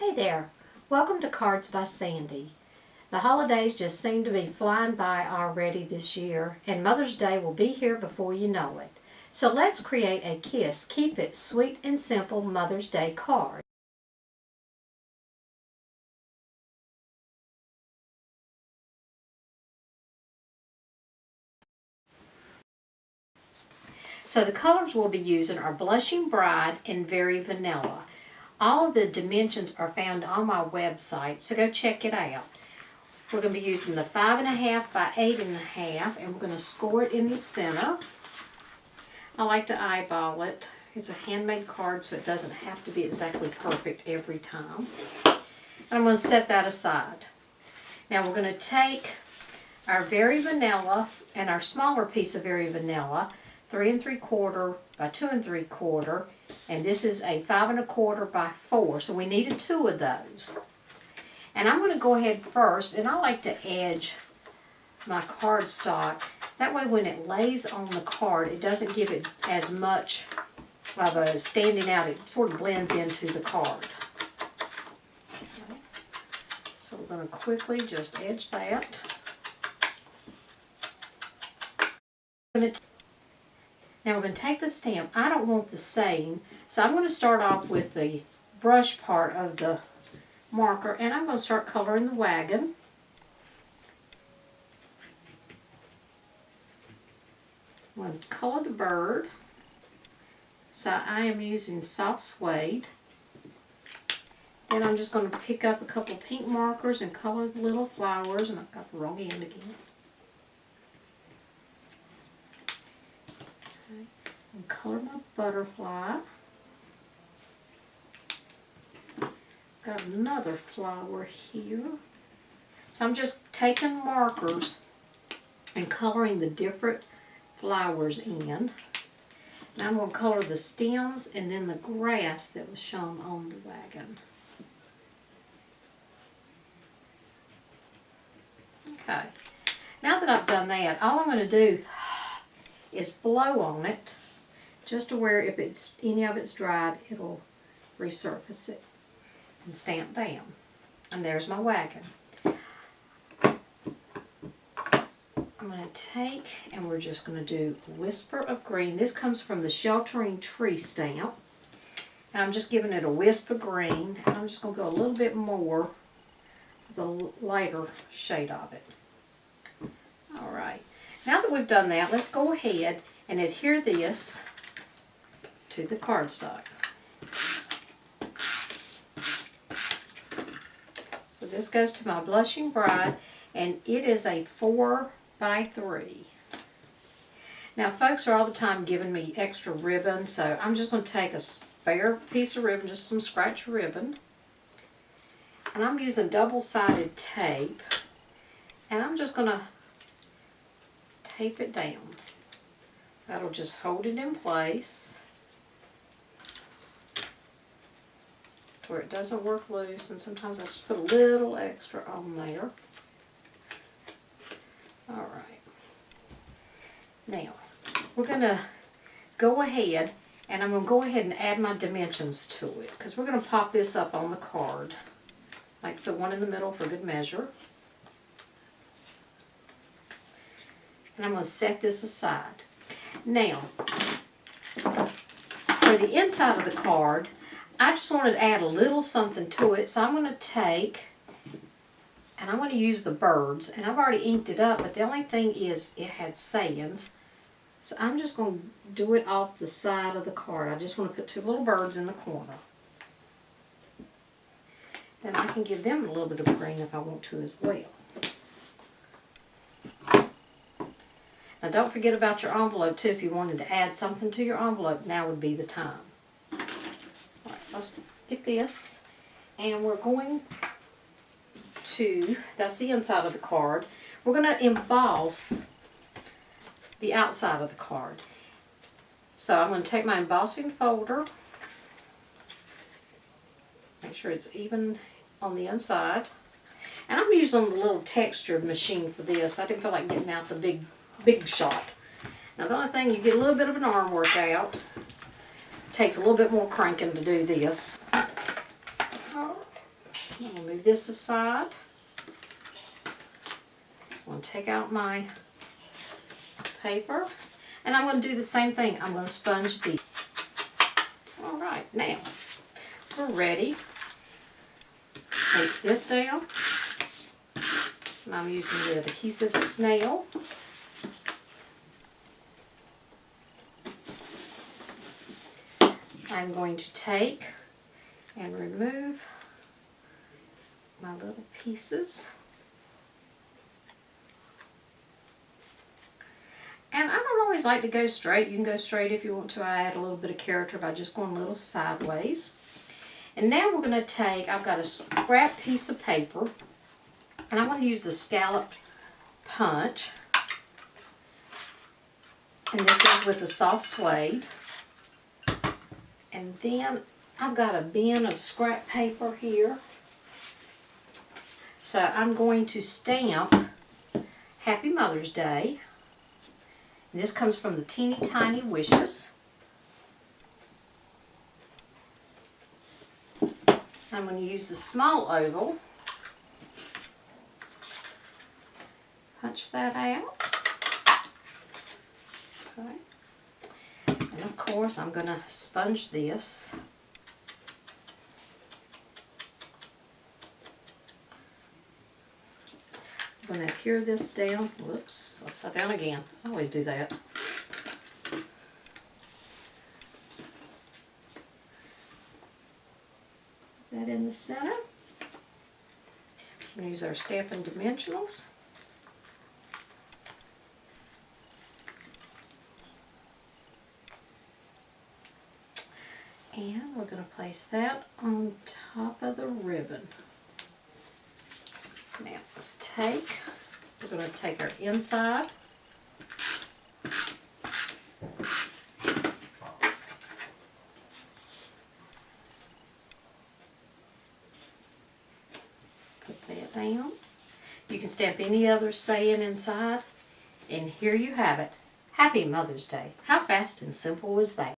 Hey there, welcome to Cards by Sandy. The holidays just seem to be flying by already this year, and Mother's Day will be here before you know it. So let's create a Kiss, Keep It Sweet and Simple Mother's Day card. So the colors we'll be using are Blushing Bride and Very Vanilla. All of the dimensions are found on my website, so go check it out. We're going to be using the 5.5 by 8.5, and we're going to score it in the center. I like to eyeball it. It's a handmade card, so it doesn't have to be exactly perfect every time. And I'm going to set that aside. Now we're going to take our Very Vanilla and our smaller piece of Very Vanilla, 3 3/4 by 2 3/4, and this is a 5 1/4 by 4, so we needed 2 of those. And I'm going to go ahead first, and I like to edge my cardstock. That way when it lays on the card, it doesn't give it as much of a standing out. It sort of blends into the card. Okay. So we're going to quickly just edge that. Now we're going to take the stamp. I don't want the saying, so I'm going to start off with the brush part of the marker, and I'm going to start coloring the wagon. I'm going to color the bird. So I am using soft suede. Then I'm just going to pick up a couple of pink markers and color the little flowers, and I've got the wrong end again. Okay. And color my butterfly. Got another flower here. So I'm just taking markers and coloring the different flowers in. Now I'm going to color the stems and then the grass that was shown on the wagon. Okay. Now that I've done that, all I'm going to do is blow on it just to where if it's any of it's dried, it'll resurface it and stamp down. And there's my wagon. I'm going to take, and we're just going to do a whisper of green. This comes from the Sheltering Tree stamp. And I'm just giving it a wisp of green. And I'm just going to go a little bit more, the lighter shade of it. Alright. Now that we've done that, let's go ahead and adhere this to the cardstock. So this goes to my Blushing Bride, and it is a 4 by 3. Now folks are all the time giving me extra ribbon, so I'm just going to take a spare piece of ribbon, just some scratch ribbon, and I'm using double-sided tape, and I'm just going to tape it down. That'll just hold it in place to where it doesn't work loose, and sometimes I just put a little extra on there. Alright. Now, we're going to go ahead, and I'm going to go ahead and add my dimensions to it, because we're going to pop this up on the card. Like the one in the middle for good measure. And I'm going to set this aside. Now, for the inside of the card, I just wanted to add a little something to it, so I'm going to take, and I'm going to use the birds, and I've already inked it up, but the only thing is it had sayings, so I'm just going to do it off the side of the card. I just want to put 2 little birds in the corner. Then I can give them a little bit of green if I want to as well. Now don't forget about your envelope too. If you wanted to add something to your envelope, now would be the time. Alright, let's get this, and we're going to, that's the inside of the card, we're going to emboss the outside of the card. So I'm going to take my embossing folder, make sure it's even on the inside, and I'm using the little textured machine for this. I didn't feel like getting out the big shot. Now the only thing, you get a little bit of an arm workout. Takes a little bit more cranking to do this. I'm going to move this aside. I'm going to take out my paper. And I'm going to do the same thing. I'm going to sponge these. All right, now we're ready. Take this down. And I'm using the adhesive snail. I'm going to take and remove my little pieces. And I don't always like to go straight. You can go straight if you want to. I add a little bit of character by just going a little sideways. And now we're going to take, I've got a scrap piece of paper, and I'm going to use the scallop punch. And this is with the soft suede. And then I've got a bin of scrap paper here. So I'm going to stamp Happy Mother's Day. And this comes from the Teeny Tiny Wishes. I'm going to use the small oval. Punch that out. Okay. And of course I'm going to sponge this. I'm going to adhere this down. Whoops, upside down again. I always do that. That in the center. I'm going to use our Stampin' Dimensionals. And we're going to place that on top of the ribbon. Now we're going to take our inside. Put that down. You can stamp any other saying inside. And here you have it. Happy Mother's Day. How fast and simple was that?